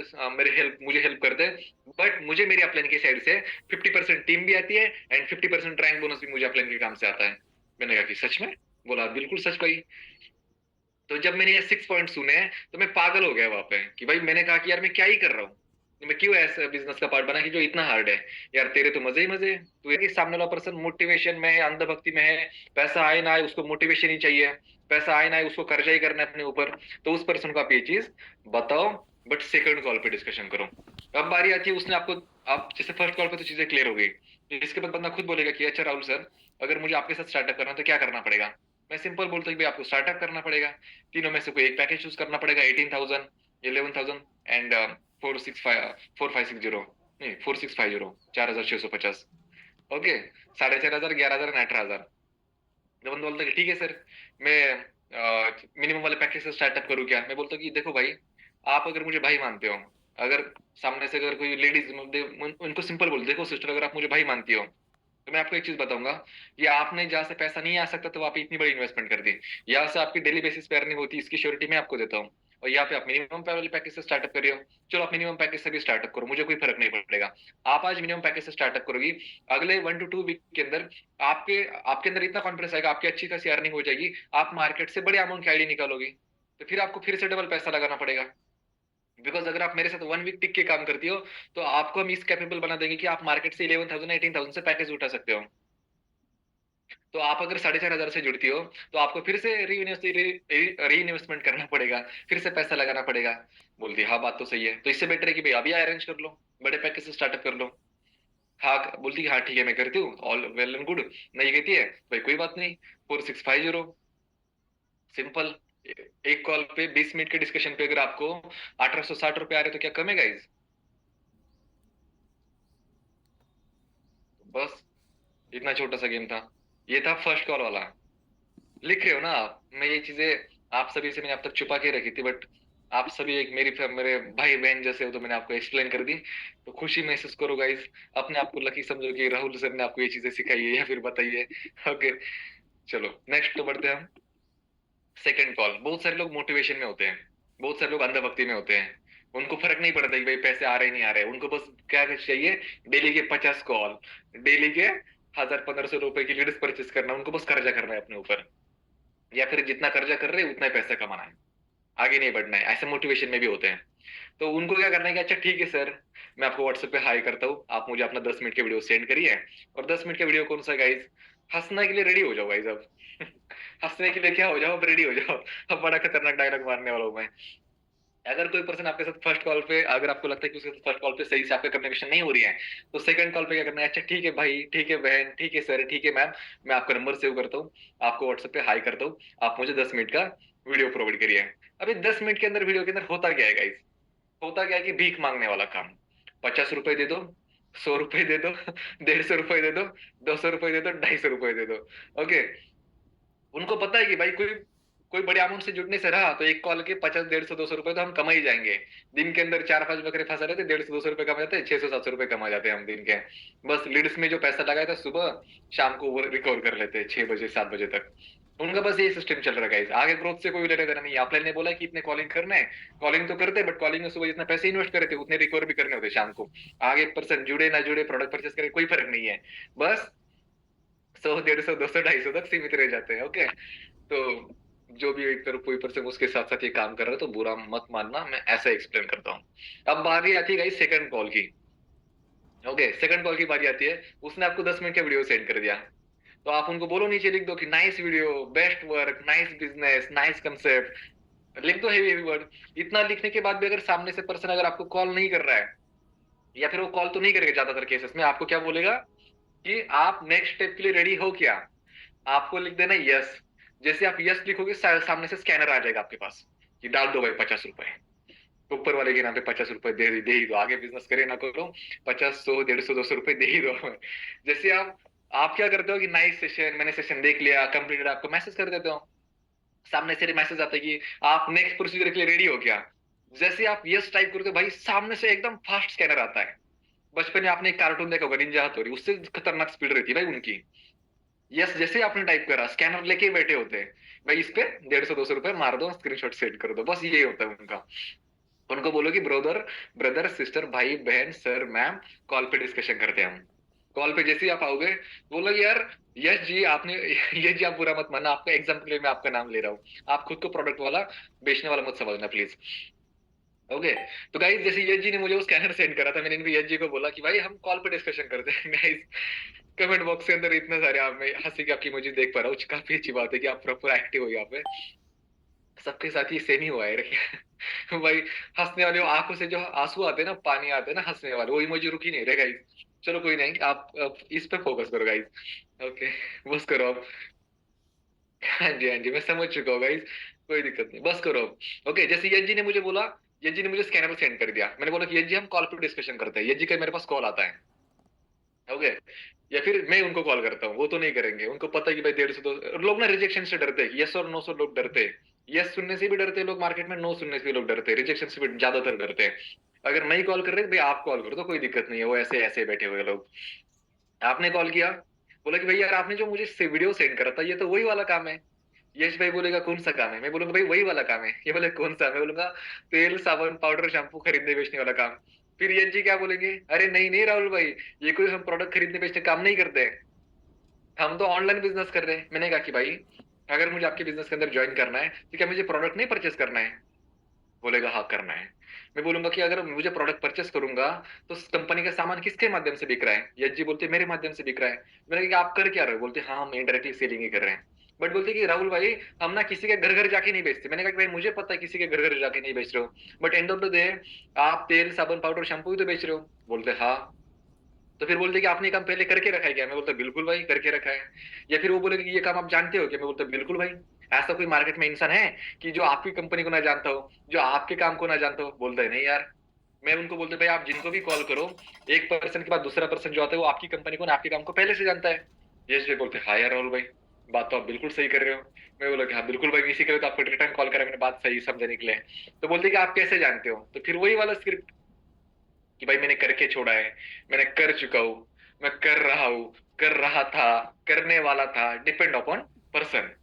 मुझे हेल्प करते हैं, बट मुझे मेरी अपलाइन की साइड से 50% टीम भी आती है एंड 50% रैंक बोनस भी मुझे अपलाइन के काम से आता है। मैंने कहा कि सच में? बोला बिल्कुल सच भाई। तो जब मैंने ये 6 पॉइंट सुने तो मैं पागल हो गया वहां पे कि भाई मैंने कहा कि यार मैं क्या ही कर रहा हूँ, मैं क्यों ऐसा बिजनेस का पार्ट बना कि जो इतना हार्ड है। यार तेरे तो मजे ही मजे हैं। तू है कि सामने वाला पर्सन मोटिवेशन में है, अंधभक्ति में है, पैसा आए ना आए उसको मोटिवेशन ही चाहिए, पैसा आए ना आए उसको कर्जा ही करना है अपने ऊपर, तो उस पर्सन को आप ये चीज बताओ, बट सेकंड कॉल पे डिस्कशन करो। अब बारी आती है उसने आपको, आप जैसे फर्स्ट कॉल पे तो चीजें क्लियर हो गई, इसके बाद बंदा खुद बोलेगा कि अच्छा राहुल सर अगर मुझे आपके साथ स्टार्टअप करना है तो क्या करना पड़ेगा? मैं सिंपल बोलता हूँ कि भाई आपको स्टार्टअप करना पड़ेगा, तीनों में से कोई एक पैकेज चूज करना पड़ेगा, 18,000, 11,000 एंड 4,560, नहीं 4,650, 4,650। Okay, 4,500, 11,000 and 18,000। जब बंदा बोलता है कि ठीक है सर मैं मिनिमम वाले पैकेज से स्टार्टअप करूँ क्या, मैं बोलता हूँ कि देखो भाई आप अगर मुझे भाई मानते हो, अगर सामने से अगर कोई लेडीज उनको सिंपल बोल देखो सिस्टर अगर आप मुझे भाई मानती हो तो मैं आपको एक चीज बताऊंगा कि आपने जहां से पैसा नहीं आ सकता तो आप इतनी बड़ी इन्वेस्टमेंट कर दी, यहाँ से आपकी डेली बेसिस पे अर्निंग होती है, इसकी श्योरिटी मैं आपको देता हूँ। और यहाँ पे आप मिनिमम वाले पैकेज से स्टार्टअप कर रहे हो, चलो आप मिनिमम पैकेज से भी स्टार्टअप करो, मुझे कोई फर्क नहीं पड़ेगा। आप आज मिनिमम पैकेज से स्टार्टअप करोगी, अगले 1 to 2 वीक के अंदर आपके आपके अंदर इतना कॉन्फिडेंस आएगा, आपकी अच्छी खासी अर्निंग हो जाएगी, आप मार्केट से बड़े अमाउंट की आईडी निकालोगी, तो फिर आपको फिर से डबल पैसा लगाना पड़ेगा। बिकॉज अगर आप मेरे साथ 1 वीक टिक के काम करती हो तो आपको हम इस कैपेबल बना देंगे कि आप मार्केट से 11,000 18,000 से पैकेज उठा सकते हो। तो आप अगर 4,500 से जुड़ती हो तो आपको फिर से री इन्वेस्टमेंट करना पड़ेगा, फिर से पैसा लगाना पड़ेगा। बोलती है, हाँ बात तो सही है, तो इससे बेटर है कि भाई अभी अरेंज कर लो, बड़े पैकेज से स्टार्टअप कर लो। हाँ बोलती है हाँ ठीक है मैं करती हूँ, ऑल वेल एंड गुड। नहीं कहती है भाई कोई बात नहीं, 4,650, सिंपल। एक कॉल पे 20 मिनट के डिस्कशन पे अगर आपको 1,860 रुपए आ रहे तो क्या कम है गाइज? बस इतना छोटा सा गेम था, ये था फर्स्ट कॉल वाला। लिख रहे हो ना आप, मैं ये चीजें आप सभी से मैंने अब तक छुपा के रखी थी, बट आप सभी एक मेरे भाई बहन जैसे हो तो मैंने आपको एक्सप्लेन कर दी, तो खुशी महसूस करो गाइस, अपने आप को लकी समझो कि राहुल सर ने आपको ये चीजें सिखाई है या फिर बताई है। ओके, चलो नेक्स्ट तो बढ़ते हैं हम। सेकंड कॉल, बहुत सारे लोग मोटिवेशन में होते हैं, बहुत सारे लोग अंधभक्ति में होते हैं, उनको फर्क नहीं पड़ता कि भाई पैसे आ रहे नहीं आ रहे, उनको बस क्या चाहिए, डेली के 50 कॉल, डेली के 1000-1500 रुपए की लीड्स परचेस करना, उनको बस कर्जा करना है अपने ऊपर, या फिर जितना कर्जा कर रहे हैं उतना ही पैसा कमाना है, आगे नहीं बढ़ना है। ऐसे मोटिवेशन में भी होते हैं। तो उनको क्या करना है कि अच्छा ठीक है सर, मैं आपको व्हाट्सएप पे हाई करता हूँ, आप मुझे अपना 10 मिनट के वीडियो सेंड करिए। और 10 मिनट का वीडियो कौन सा गाइज, हंसने के लिए रेडी हो जाओ गाइज अब। हंसने के लिए क्या हो जाओ, अब रेडी हो जाओ। अब बड़ा खतरनाक डायलॉग मारने वाला हूँ मैं। अगर कोई पर्सन आपके साथ फर्स्ट कॉल पे, अगर आपको लगता है कि उसके साथ फर्स्ट कॉल पे सही से आपका कम्युनिकेशन नहीं हो रही है, तो सेकंड कॉल पे क्या करना है, अच्छा ठीक है भाई, ठीक है बहन, ठीक है सर, ठीक है मैम, मैं आपका नंबर सेव करता हूँ, आपको व्हाट्सएप पे हाई करता हूँ, आप मुझे 10 मिनट का वीडियो प्रोवाइड करिए। अभी 10 मिनट के अंदर वीडियो के अंदर होता क्या है गाइस, होता क्या है कि भीख मांगने वाला काम। 50 रुपए दे दो, 100 रुपए दे दो, 150 रुपए दे दो, 200 रुपए दे दो, 250 रुपए दे दो। ओके, उनको पता है कि भाई कोई कोई बड़े अमाउंट से जुड़ने से रहा तो एक कॉल के 50, 150, 200 रुपए तो हम कमा ही जाएंगे। दिन के अंदर 4-5 बकरे फंसा रहते, 150, 200 रुपए कमा जाते हैं, 600-700 रुपए कमा जाते हैं हम दिन के। बस लीड्स में जो पैसा लगाया था सुबह, शाम को वो रिकवर कर लेते हैं 6 बजे 7 बजे तक। उनका बस ये सिस्टम चल रहा है guys। आगे ग्रोथ से कोई लेना देना नहीं है। अपने ने बोला कि इतने कॉलिंग करना है, कॉलिंग तो करते हैं, बट कॉलिंग में सुबह जितना पैसे इन्वेस्ट करे थे उतने रिकवर भी करने होते शाम को। आगे पर्सन जुड़े ना जुड़े, प्रोडक्ट परचेस करे, कोई फर्क नहीं है। बस 100, 150, 200, 250 तक सीमित रह जाते हैं। ओके, तो जो भी एक तरफ कोई पर्सन उसके साथ साथ ये काम कर रहा है तो बुरा मत मानना, मैं ऐसा एक्सप्लेन करता हूँ। अब बारी आती है गाइस सेकंड कॉल की। ओके, सेकंड कॉल की बारी आती है, उसने आपको 10 मिनट का वीडियो सेंड कर दिया, तो आप उनको बोलो, नीचे लिख दो कि nice video, best work, nice business, nice concept, लिख दो हेवी हेवी वर्ड। इतना लिखने के बाद भी अगर सामने से पर्सन अगर आपको कॉल नहीं कर रहा है, या फिर वो कॉल तो नहीं करेगा, ज्यादातर केसेस में आपको क्या बोलेगा कि आप नेक्स्ट स्टेप के लिए रेडी हो क्या, आपको लिख देना यस। जैसे आप यस लिखोगे, सामने से स्कैनर आ जाएगा आपके पास कि डाल दो भाई 50 रुपए, ऊपर वाले के नाम पे 50 रुपए दे ही दो, आगे बिजनेस करे ना करो, 50, 100, 150, 200 रुपए दे ही दो। जैसे आप क्या करते हो कि नाइस सेशन, मैंने सेशन देख लिया, कंप्लीटेड, आपको मैसेज कर देते हो, सामने से मैसेज आता है कि आप नेक्स्ट प्रोसीजर के लिए रेडी हो क्या। जैसे आप यस टाइप करते हो भाई, सामने से एकदम फास्ट स्कैनर आता है। बचपन में आपने एक कार्टून देखा होगा, निंजा हथौड़ी, उससे खतरनाक स्पीड रहती है भाई उनकी। यस जैसे आपने टाइप करा, स्कैनर लेके बैठे होते हैं भाई, इस पे 150, 200 रुपए मार दो, स्क्रीनशॉट सेंड कर दो, बस ये होता है उनका। उनको बोलो कि ब्रदर, ब्रदर सिस्टर, भाई बहन, सर मैम, कॉल पे डिस्कशन करते हैं हम। कॉल पे जैसे ही आप आओगे, बोलो कि यार यस जी आपने यस जी, आप बुरा मत मानना, आपका एग्जाम के लिए मैं आपका नाम ले रहा हूँ, आप खुद को प्रोडक्ट वाला बेचने वाला मत समझना प्लीज। ओके, तो गाइस जैसे यस जी ने मुझे वो स्कैनर सेंड करा था, मैंने इनको यस जी को बोला कि भाई हम कॉल पे डिस्कशन करते हैं। गाइस कमेंट बॉक्स के अंदर इतने सारे आप, मैं हंसी की आपकी मुझे देख पा रहा हूँ, काफी अच्छी बात है कि आप प्रॉपर एक्टिव हो यहाँ पे। सबके साथ ही सेम ही हुआ है भाई, हंसने वाले आंखों से जो आंसू आते हैं ना, पानी आते हैं ना हंसने वाले, वो इमोजी रुक ही नहीं रहे गाइस। चलो कोई नहीं, आप इस पे फोकस करो गाइस। ओके, बस करो अब। हाँ जी, हाँ जी, मैं समझ चुका हूँ गाइस, कोई दिक्कत नहीं, बस करो अब। ओके, जैसे यज्जी ने मुझे बोला, यज्जी ने मुझे स्कैनर सेंड कर दिया, मैंने बोला कि यज्जी हम कॉल पे डिस्कशन करते हैं, यज्जी का मेरे पास कॉल आता है। ओके, या फिर मैं उनको कॉल करता हूँ, वो तो नहीं करेंगे, उनको पता है कि भाई 150, 200 लोग ना रिजेक्शन से डरते हैं, यस और नो से लोग डरते हैं। यस सुनने से भी डरते हैं लोग मार्केट में, नो सुनने से भी लोग डरते हैं, रिजेक्शन से भी ज्यादातर डरते हैं। अगर नहीं कॉल कर रहे तो भाई आप कॉल करो, तो कोई दिक्कत नहीं है, वो ऐसे ऐसे बैठे हुए लोग। आपने कॉल किया, बोला कि भाई यार आपने जो मुझे वीडियो सेंड करा था, ये तो वही वाला काम है। यश भाई बोलेगा कौन सा काम है, मैं बोलूंगा भाई वही वाला काम है। ये बोले कौन सा, मैं बोलूंगा तेल साबुन पाउडर शैम्पू खरीदने बेचने वाला काम। फिर यश जी क्या बोलेंगे, अरे नहीं नहीं राहुल भाई, ये कोई हम प्रोडक्ट खरीदने बेचने काम नहीं करते हैं, हम तो ऑनलाइन बिजनेस कर रहे हैं। मैंने कहा कि भाई अगर मुझे आपके बिजनेस के अंदर ज्वाइन करना है तो क्या मुझे प्रोडक्ट नहीं परचेस करना है। बोलेगा हाँ करना है। मैं बोलूंगा कि अगर मुझे प्रोडक्ट परचेस करूंगा तो कंपनी का सामान किसके माध्यम से बिक रहा है, यश जी बोलते मेरे माध्यम से बिक रहा है। मैंने कहा कि आप कर क्या रहे हो, बोलते हाँ हम इनडायरेक्टली सेलिंग ही कर रहे हैं। बट बोलते कि राहुल भाई हम ना किसी के घर घर जाके नहीं बेचते। मैंने कहा कि भाई मुझे पता है किसी के घर घर जाके नहीं बेच रहे हो, but end of the day आप तेल साबुन पाउडर शैम्पू ही तो बेच रहे हो। बोलते हाँ। तो फिर बोलते कि आपने ये काम पहले करके रखा है क्या, मैं बोलता बिल्कुल भाई करके रखा है। या फिर वो बोले कि ये काम आप जानते हो क्या, मैं बोलता बिल्कुल भाई। ऐसा कोई मार्केट में इंसान है कि जो आपकी कंपनी को ना जानता हो, जो आपके काम को ना जानता हो, बोलता है नहीं यार। मैं उनको बोलते भाई आप जिनको भी कॉल करो, एक पर्सन के बाद दूसरा पर्सन जो आता है वो आपकी कंपनी को ना आपके काम को पहले से जानता है। यश भाई बोलते हाँ यार राहुल भाई, बात तो आप बिल्कुल सही कर रहे हो। मैं बोला कि हाँ बिल्कुल भाई, इसी के लिए तो आपको रिटर्न कॉल करा, मैंने बात सही समझे निकले। तो बोलते कि आप कैसे जानते हो, तो फिर वही वाला स्क्रिप्ट कि भाई मैंने करके छोड़ा है, मैंने कर चुका हूँ, मैं कर रहा हूँ, कर रहा था, करने वाला था, डिपेंड अपॉन पर्सन।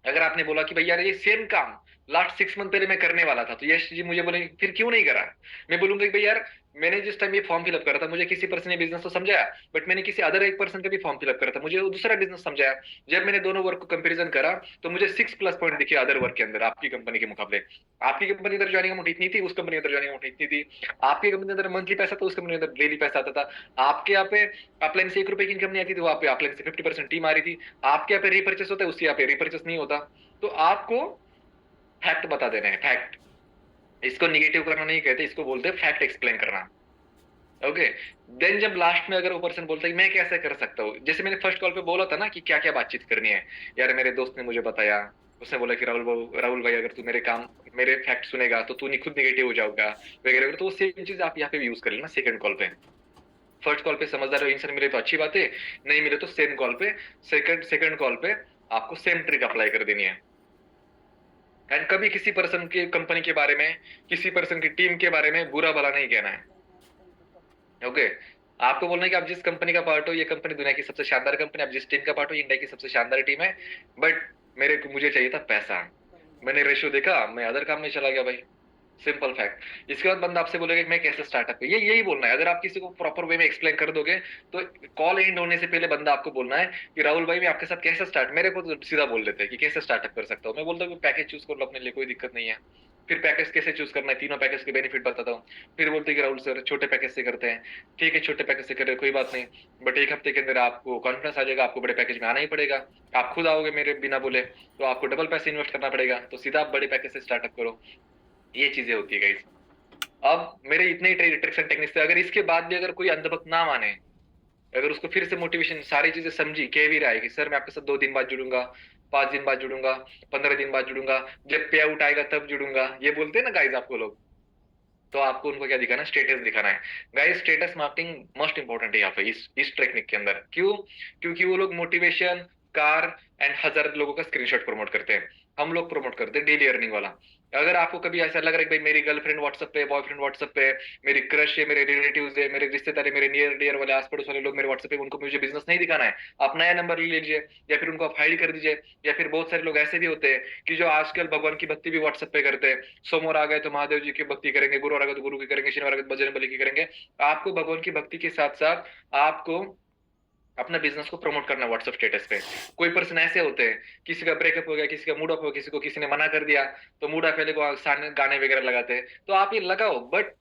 अगर आपने बोला कि भाई यार ये सेम काम लास्ट 6 मंथ पहले मैं करने वाला था, तो यश जी मुझे बोले फिर क्यों नहीं करा? मैं बोलूंगा कि भाई यार, मैंने जिस टाइम ये फॉर्म फिलअप करा था, मुझे किसी पर्सन ने बिजनेस तो समझाया, बट मैंने किसी अदर एक पर्सन का भी फॉर्म फिलअप करा था, मुझे वो दूसरा बिजनेस समझाया। जब मैंने दोनों वर्क को कंपेरिजन करा, तो मुझे 6 प्लस पॉइंट दिखे अदर वर्क के अंदर, आपकी कंपनी के मुकाबले। आपकी कंपनी अंदर ज्वाइनिंग अमाउंट इतनी थी, उस कंपनी अंदर ज्वाइनिंग अमाउंट इतनी थी। आपकी कंपनी अंदर मंथली पैसा था, उस कंपनी अंदर डेली पैसा आता था। आपके यहाँ पे अपलाइन से 1 रुपए की इनकम नहीं आती थी, वहां पे अपलाइन से 50% टीम आ रही थी। आपके यहाँ पे रिपर्चेस होता है, उसके यहाँ पे रिपर्चेस नहीं होता। तो आपको फैक्ट बता देना है, फैक्ट। इसको निगेटिव करना नहीं कहते, इसको बोलते हैं फैक्ट एक्सप्लेन करना। ओके। देन जब लास्ट में अगर वो पर्सन बोलता है कि मैं कैसे कर सकता हूँ, जैसे मैंने फर्स्ट कॉल पे बोला था ना कि क्या क्या बातचीत करनी है। यार मेरे दोस्त ने मुझे बताया, उसने बोला कि राहुल भाई, अगर तू मेरे फैक्ट सुनेगा तो तू खुद निगेटिव हो जाएगा वगैरह वगैरह। तो वो सेम चीज आप यहाँ पे भी यूज कर लेना सेकंड कॉल पे। फर्स्ट कॉल पे समझदार इंसान मिले तो अच्छी बात है, नहीं मिले तो सेम कॉल पे, सेकंड कॉल पे आपको सेम ट्रिक अप्लाई कर देनी है। एंड कभी किसी पर्सन की कंपनी के बारे में, किसी पर्सन की टीम के बारे में बुरा भला नहीं कहना है। ओके। आपको बोलना है कि आप जिस कंपनी का पार्ट हो, ये कंपनी दुनिया की सबसे शानदार कंपनी, आप जिस टीम का पार्ट हो, इंडिया की सबसे शानदार टीम है, बट मुझे चाहिए था पैसा। मैंने रेशियो देखा, मैं अदर काम में चला गया भाई। Simple fact. इसके बाद बंदा आपसे बोलेगा कि मैं कैसे स्टार्टअप, ये यही बोलना है। अगर आप किसी को प्रॉपर वे में एक्सप्लेन कर दोगे, तो कॉल एंड होने से पहले बंदा आपको बोलना है कि राहुल भाई मैं आपके साथ कैसे स्टार्ट, मेरे को तो सीधा बोल देते हैं कि कैसे स्टार्टअप कर सकता हूँ। मैं बोलता हूँ पैकेज चूज कर लो अपने लिए, कोई दिक्कत नहीं है। फिर पैकेज कैसे चूज करना है, तीनों पैकेज के बेनिफिट बताता हूँ। फिर बोलते हैं कि राहुल सर छोटे पैकेज से करते हैं। ठीक है, छोटे पैकेज से करें, कोई बात नहीं, बट 1 हफ्ते के अंदर आपको कॉन्फिडेंस आ जाएगा, आपको बड़े पैकेज में आना ही पड़ेगा। आप खुद आओगे मेरे बिना बोले, तो आपको डबल पैसे इन्वेस्ट करना पड़ेगा, तो सीधा आप बड़े पैकेज से स्टार्टअप करो। ये चीजें होती है गाइस। अब मेरे इतने ही ट्रिक्स एंड टेक्निक्स थे, अगर इसके बाद भी अगर कोई अंधभक्त ना माने, अगर उसको फिर से मोटिवेशन सारी चीजें समझी, कह भी रहा है कि सर मैं आपके साथ 2 दिन बाद जुड़ूंगा, 5 दिन बाद जुड़ूंगा, 15 दिन बाद जुड़ूंगा, जब पे आउट आएगा तब जुड़ूंगा, ये बोलते हैं ना गाइज आपको लोग, तो आपको उनको क्या दिखाना है, स्टेटस दिखाना है। Guys status marketing most important है यहाँ पे, इस टेक्निक के अंदर। क्यों? क्योंकि वो लोग मोटिवेशन, कार एंड 1000 लोगों का स्क्रीनशॉट प्रमोट करते हैं, हम लोग प्रमोट करते हैं डेली अर्निंग वाला। अगर आपको कभी ऐसा लग रहा है कि भाई मेरी गर्लफ्रेंड व्हाट्सएप पे, बॉयफ्रेंड व्हाट्सएप पे, मेरी क्रश है, मेरे रिलेटिव्स है, मेरे रिश्तेदार है, मेरे नियर डियर वाले आस पड़ोस वाले लोग मेरे व्हाट्सएप पे, उनको मुझे बिजनेस नहीं दिखाना है, आप नया नंबर ले लीजिए, या फिर उनको आप हाइड कर दीजिए। या फिर बहुत सारे लोग ऐसे भी होते हैं कि जो आजकल भगवान की भक्ति भी व्हाट्सएप पे करते हैं। सोमवार आ गए तो महादेव जी की भक्ति करेंगे, गुरुवार आ गए तो गुरु की करेंगे, शनिवार आ गए तो बजरंग बली की करेंगे। आपको भगवान की भक्ति के साथ साथ आपको अपना बिजनेस को प्रमोट करना व्हाट्सएप स्टेटस पे। कोई पर्सन ऐसे होते हैं, किसी का ब्रेकअप हो गया, किसी का मूड ऑफ हो गया, किसी को किसी ने मना कर दिया, तो मूड ऑफ वाले को गाने वगैरह लगाते हैं। तो आप ये लगाओ, बट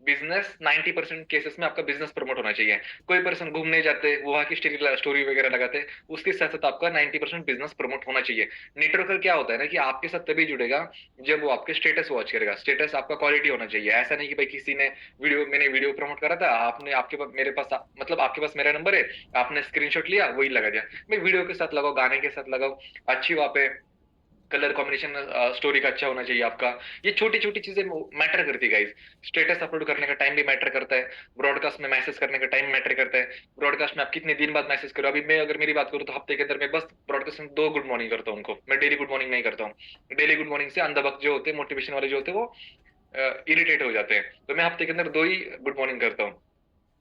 बिजनेस 90% केसेस में आपका बिजनेस प्रमोट होना चाहिए। कोई पर्सन घूमने जाते हैं, वहां की स्टोरी वगैरह लगाते हैं, उसके साथ साथ आपका 90% बिजनेस प्रमोट होना चाहिए। नेटवर्कर क्या होता है ना कि आपके साथ तभी जुड़ेगा जब वो आपके स्टेटस वॉच करेगा। स्टेटस आपका क्वालिटी होना चाहिए, ऐसा नहीं कि भाई किसी ने मैंने वीडियो प्रमोट करा था, आपने आपके पास मेरे पास मतलब आपके पास मेरा नंबर है, आपने स्क्रीनशॉट लिया वही लगा दिया। भाई वीडियो के साथ लगाओ, गाने के साथ लगाओ, अच्छी वहां पे कलर कॉम्बिनेशन स्टोरी का अच्छा होना चाहिए आपका। ये छोटी छोटी चीजें मैटर करती है गाइस। स्टेटस अपलोड करने का टाइम भी मैटर करता है, ब्रॉडकास्ट में मैसेज करने का टाइम मैटर करता है, ब्रॉडकास्ट में आप कितने दिन बाद मैसेज करो। अभी मैं अगर मेरी बात करूँ तो हफ्ते के अंदर मैं बस ब्रॉडकास्ट में 2 गुड मॉर्निंग करता हूँ उनको, मैं डेली गुड मॉर्निंग नहीं करता हूँ। डेली गुड मॉर्निंग से अंधभक्त जो होते हैं, मोटिवेशन वाले जो होते हैं, वो इरिटेट हो जाते हैं, तो मैं हफ्ते के अंदर 2 ही गुड मॉर्निंग करता हूँ।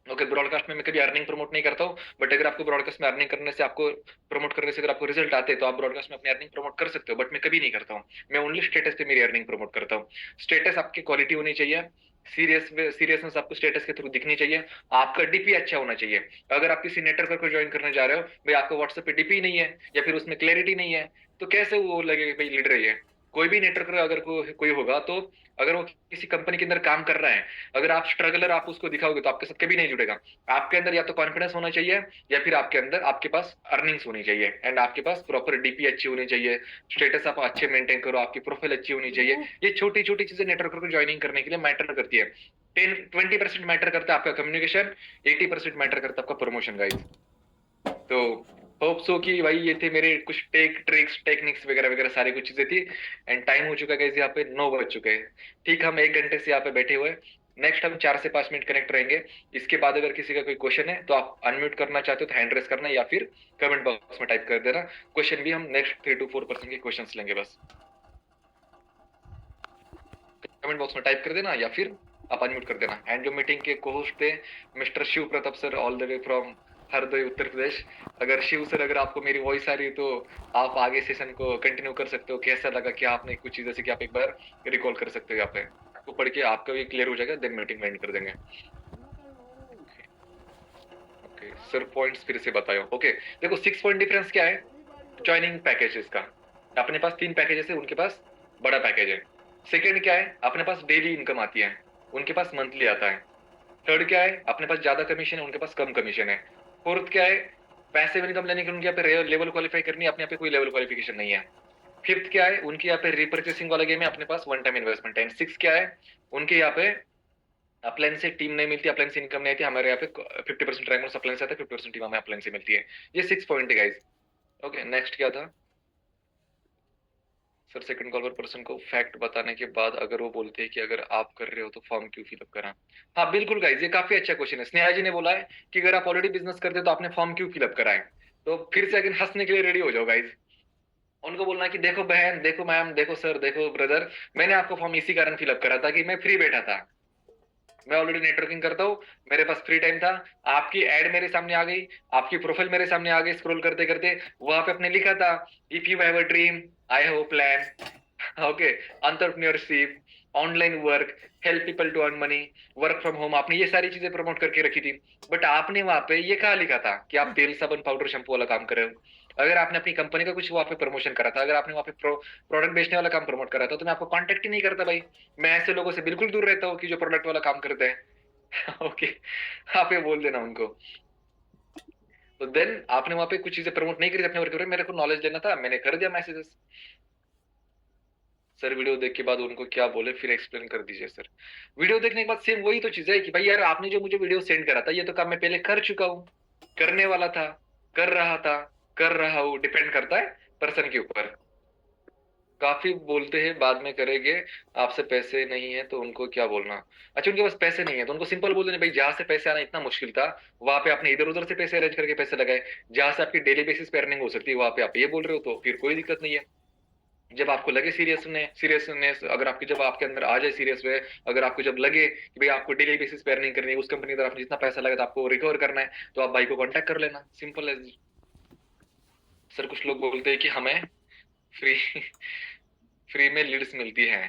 ओके। ब्रॉडकास्ट में मैं कभी अर्निंग प्रमोट नहीं करता हूँ, बट अगर आपको ब्रॉडकास्ट में अर्निंग करने से, आपको प्रमोट करने से अगर आपको रिजल्ट आते हैं, तो आप ब्रॉडकास्ट में अपनी अर्निंग प्रमोट कर सकते हो, बट मैं कभी नहीं करता हूँ। मैं ओनली स्टेटस पे मेरी अर्निंग प्रमोट करता हूँ। स्टेटस आपकी क्वालिटी होनी चाहिए, सीरियसनेस आपको स्टेटस के थ्रू दिखनी चाहिए, आपका डीपी अच्छा होना चाहिए। अगर आप किसी नेटवर्क को ज्वाइन करने जा रहे हो, भाई आपको व्हाट्सएप पे डीपी नहीं है, या फिर उसमें क्लैरिटी नहीं है, तो कैसे वो लगेगा भाई लीडर है ये? कोई भी नेटवर्कर अगर कोई होगा, तो अगर वो किसी कंपनी के अंदर काम कर रहा है, अगर आप स्ट्रगलर आप उसको दिखाओगे, तो आपके साथ कभी नहीं जुड़ेगा। आपके अंदर या तो कॉन्फिडेंस होना चाहिए, या फिर आपके अंदर आपके पास अर्निंग्स होनी चाहिए, एंड आपके पास प्रॉपर डीपी अच्छी होनी चाहिए, स्टेटस आप अच्छे मेंटेन करो, आपकी प्रोफाइल अच्छी होनी चाहिए। ये छोटी छोटी चीजें नेटवर्कर को ज्वाइनिंग करने के लिए मैटर करती है। 20% मैटर करता है आपका कम्युनिकेशन, 80% मैटर करता है आपका प्रमोशन गाइस। तो होप सो कि भाई ये थे मेरे कुछ ट्रिक्स टेक्निक्स वगैरह वगैरह सारी कुछ चीजें थी। एंड टाइम हो चुका है गाइस, यहाँ पे 9 बज चुके हैं। ठीक, हम 1 घंटे से यहाँ पे बैठे हुए हैं। नेक्स्ट हम 4 से 5 मिनट कनेक्ट रहेंगे। इसके बाद अगर किसी का कोई क्वेश्चन है, तो आप अनम्यूट करना चाहते हो तो हैंड रेस करना, या फिर कमेंट बॉक्स में टाइप कर देना क्वेश्चन भी। हम नेक्स्ट 3 to 4% के क्वेश्चन लेंगे, बस कमेंट बॉक्स में टाइप कर देना, या फिर आप अनम्यूट कर देना। एंड जो मीटिंग के को होस्ट थे, mister Shiv Pratap sir, all the way from Hardoi Uttar Pradesh. अगर शिव सर, अगर आपको मेरी वॉइस आ रही है तो आप आगे सेशन को कंटिन्यू कर सकते हो। कैसा लगा, कि आपने कुछ चीजें सीखी, आप एक बार रिकॉल कर सकते हो यहाँ पे, आपको पढ़ के आपका भी क्लियर हो जाएगा, देन मीटिंग एंड कर देंगे। ओके सर, पॉइंट्स फिर से बताओ। ओके देखो, 6 पॉइंट डिफरेंस क्या है ज्वाइनिंग पैकेजेस का। अपने पास 3 पैकेजेस है, उनके पास बड़ा पैकेज है। सेकंड क्या है, अपने पास डेली इनकम आती है, उनके पास मंथली आता है। थर्ड क्या है, अपने पास ज्यादा कमीशन है, उनके पास कम कमीशन है। फोर्थ क्या है, पैसे इनकम लेने के उनके यहाँ पे लेवल क्वालिफाई करनी है, अपने यहाँ पे कोई लेवल क्वालिफिकेशन नहीं है। फिफ्थ क्या है, उनके यहाँ पे रिपर्चेसिंग वाला गेम है, अपने पास वन टाइम इन्वेस्टमेंट है। सिक्स क्या है, उनके यहाँ पे अपलाइन से टीम नहीं मिलती, अपलाइन से इनकम नहीं आती। हमारे यहाँ पे 50% रैंक अपलाइन से आता है, 50% टीम हमें अपलाइन से मिलती है। ये 6 पॉइंट है गाइस। ओके नेक्स्ट क्या था सर, सेकंड कॉल पर पर्सन को फैक्ट बताने के बाद अगर वो बोलते हैं कि अगर आप कर रहे हो तो फॉर्म क्यों फिलअप करा। हाँ बिल्कुल गाइज, ये काफी अच्छा क्वेश्चन है। स्नेहा जी ने बोला है कि अगर आप ऑलरेडी बिजनेस करते हो तो आपने फॉर्म क्यों फिलअप कराए। तो फिर से अगर हंसने के लिए रेडी हो जाओ गाइज। उनको बोलना है कि देखो बहन, देखो मैम, देखो सर, देखो ब्रदर, मैंने आपको फॉर्म इसी कारण फिलअप करा था कि मैं फ्री बैठा था, मैं ऑलरेडी नेटवर्किंग करता हूँ, मेरे पास फ्री टाइम था। आपकी एड मेरे सामने आ गई, आपकी प्रोफाइल मेरे सामने आ गई, स्क्रॉल करते करते वहां पे अपने लिखा था, if you have a dream I have a plan. Okay, entrepreneurship, online work, help people to earn money, work from home, आपने ये सारी चीजें प्रमोट करके रखी थी। बट आपने वहां पे ये कहा लिखा था कि आप तेल साबुन पाउडर शैम्पू वाला काम कर रहे हो। अगर आपने अपनी कंपनी का कुछ वहां पे प्रमोशन करा था, अगर आपने वहां पे प्रोडक्ट बेचने वाला काम प्रमोट करा था, तो मैं आपको कांटेक्ट ही नहीं करता भाई। मैं ऐसे लोगों से बिल्कुल दूर रहता हूँ कि जो प्रोडक्ट वाला काम करते हैं। ओके, आप ये बोल देना उनको। तो देन आपने वहां पे कुछ चीजें प्रमोट नहीं करी थी अपने वर्क में, मेरे को नॉलेज लेना था, मैंने कर दिया मैसेजेस। सर वीडियो देख के बाद उनको क्या बोले फिर एक्सप्लेन कर दीजिए सर। वीडियो देखने के बाद सेम वही तो चीज है कि भाई यार, आपने जो मुझे वीडियो सेंड करा था, ये तो काम मैं पहले कर चुका हूँ, करने वाला था, कर रहा था, कर रहा हूँ, डिपेंड करता है पर्सन के ऊपर। काफी बोलते हैं बाद में करेंगे, आपसे पैसे नहीं है तो उनको क्या बोलना। अच्छा, उनके पास पैसे नहीं है तो उनको सिंपल बोल देना, भाई जहां से पैसे आना इतना मुश्किल था, वहां पे आपने इधर उधर से पैसे अरेंज करके पैसे लगाए, जहां से आपकी डेली बेसिस पे अर्निंग हो सकती है वहां पे आप ये बोल रहे हो, तो फिर कोई दिक्कत नहीं है। जब आपको लगे सीरियसनेस, अगर आपकी जब आपके अंदर आ जाए सीरियस वे, अगर आपको जब लगे कि भाई आपको डेली बेसिस पे अर्निंग करनी है, उस कंपनी के अंदर आपने जितना पैसा लगा था आपको रिकवर करना है, तो आप भाई को कांटेक्ट कर लेना, सिंपल एज। सर कुछ लोग बोलते हैं कि हमें फ्री फ्री में लीड्स मिलती है,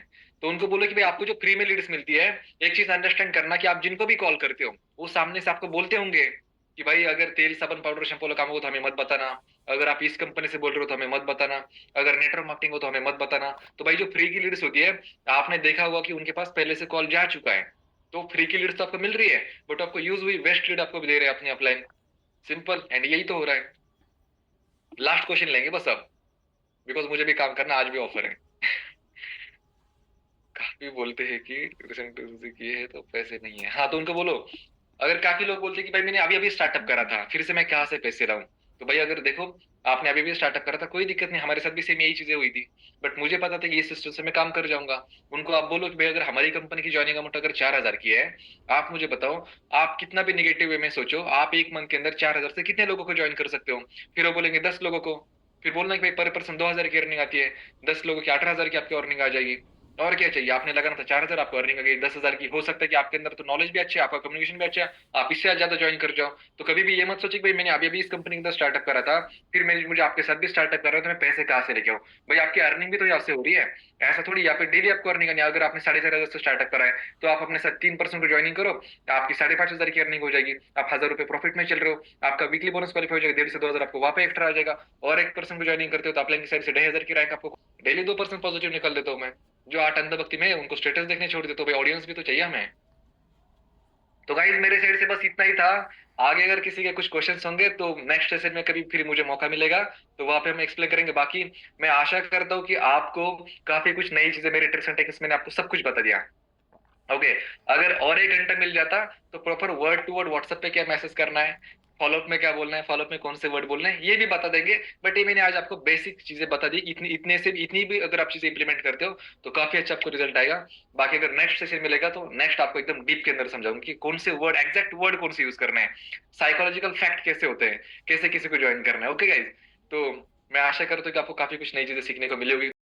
तो उनको बोलो कि भाई आपको जो फ्री में लीड्स मिलती है, एक चीज अंडरस्टैंड करना कि आप जिनको भी कॉल करते हो वो सामने से आपको बोलते होंगे कि भाई अगर तेल साबुन पाउडर शैम्पू वाला काम हो तो हमें मत बताना, अगर आप इस कंपनी से बोल रहे हो तो हमें मत बताना, अगर नेटवर्क मार्केटिंग हो तो हमें मत बताना। तो भाई जो फ्री की लीड्स होती है, आपने देखा होगा कि उनके पास पहले से कॉल जा चुका है, तो फ्री की लीड्स तो आपको मिल रही है, बट आपको यूज हुई वेस्ट लीड आपको भी दे रहे हैं अपने अपलाइन। सिंपल एंड यही तो हो रहा है। लास्ट क्वेश्चन लेंगे बस अब, बिकॉज मुझे भी काम करना, आज भी ऑफर है। काफी बोलते हैं कि रिसेंट किए है तो पैसे नहीं है, हाँ तो उनको बोलो, अगर काफी लोग बोलते हैं कि भाई मैंने अभी अभी स्टार्टअप करा था, फिर से मैं कहाँ से पैसे लाऊं। तो भाई अगर देखो, आपने अभी भी स्टार्टअप करा था, कोई दिक्कत नहीं, हमारे साथ भी सेम यही चीजें हुई थी, बट मुझे पता था कि इस सिस्टम से मैं काम कर जाऊंगा। उनको आप बोलो कि भाई अगर हमारी कंपनी की ज्वाइनिंग अमाउंट अगर 4,000 की है, आप मुझे बताओ, आप कितना भी निगेटिव वे में सोचो, आप एक मंथ के अंदर 4,000 से कितने लोगों को ज्वाइन कर सकते हो। फिर वो बोलेंगे 10 लोगों को, फिर बोलना कि भाई पर पर्सन 2,000 की अर्निंग आती है, 10 लोगों की 18,000 की आपकी अर्निंग आ जाएगी। और क्या चाहिए, आपने लगाना था 4,000, आपको अर्निंग आ गई 10,000 की। हो सकता है कि आपके अंदर तो नॉलेज भी अच्छा है, आपका कम्युनिकेशन भी अच्छा है, आप इससे ज्यादा ज्वाइन कर जाओ। तो कभी भी ये मत सोचिए कि भाई मैंने अभी अभी इस कंपनी के अंदर स्टार्टअप करा था, फिर मैं मुझे आपके साथ भी स्टार्टअप कर रहा था, मैं पैसे कहाँ से लेके आऊँ। भाई आपकी अर्निंग भी तो यहाँ से हो रही है, ऐसा थोड़ी यहाँ पे डेली आपको अर्निंग करनी है। अगर आपने 4,500 से स्टार्टअप करा है, तो आप अपने साथ 3% को ज्वाइनिंग करो, आपकी 5,500 की अर्निंग हो जाएगी, आप 1,000 रुपए प्रॉफिट में चल रहे हो, आपका वीकली बोनस क्वालिफाई हो जाएगा, 1,500 से 2,000 आपको वहां पे एक्स्ट्रा आ जाएगा। और 1% को ज्वाइनिंग करते हो तो आप की साइड से 2,500 की रैंक आपको डेली 2% पॉजिटिव निकल देता हूँ मैं। जो 8 अंधभक्ति में है, उनको स्टेटस देखने छोड़ देते हो, भाई ऑडियंस भी तो चाहिए हमें। तो गाइज मेरे साइड से बस इतना ही था। आगे अगर किसी के कुछ क्वेश्चंस होंगे तो नेक्स्ट सेशन में कभी फिर मुझे मौका मिलेगा, तो वहां पे हम एक्सप्लेन करेंगे। बाकी मैं आशा करता हूँ कि आपको काफी कुछ नई चीजें, मेरे ट्रिक्स एंड टेक्निक्स मैंने आपको सब कुछ बता दिया। ओके, अगर और 1 घंटा मिल जाता तो proper word to word WhatsApp पे क्या मैसेज करना है, फॉलोअप में क्या बोलना है, फॉलोअप में कौन से वर्ड बोलने हैं, ये भी बता देंगे। बट ये मैंने आज आपको बेसिक चीजें बता दी, इतनी इतने से इतनी भी अगर आप चीजें इंप्लीमेंट करते हो तो काफी अच्छा आपको रिजल्ट आएगा। बाकी अगर नेक्स्ट सेशन मिलेगा तो नेक्स्ट आपको एकदम डीप के अंदर समझाऊंगा कि कौन से वर्ड, एग्जैक्ट वर्ड कौन से यूज करना है, साइकोलॉजिकल फैक्ट कैसे होते हैं, कैसे किसी को ज्वाइन करना है। ओके गाइज, तो मैं आशा करता हूँ कि आपको काफी कुछ नई चीजें सीखने को मिलेगी।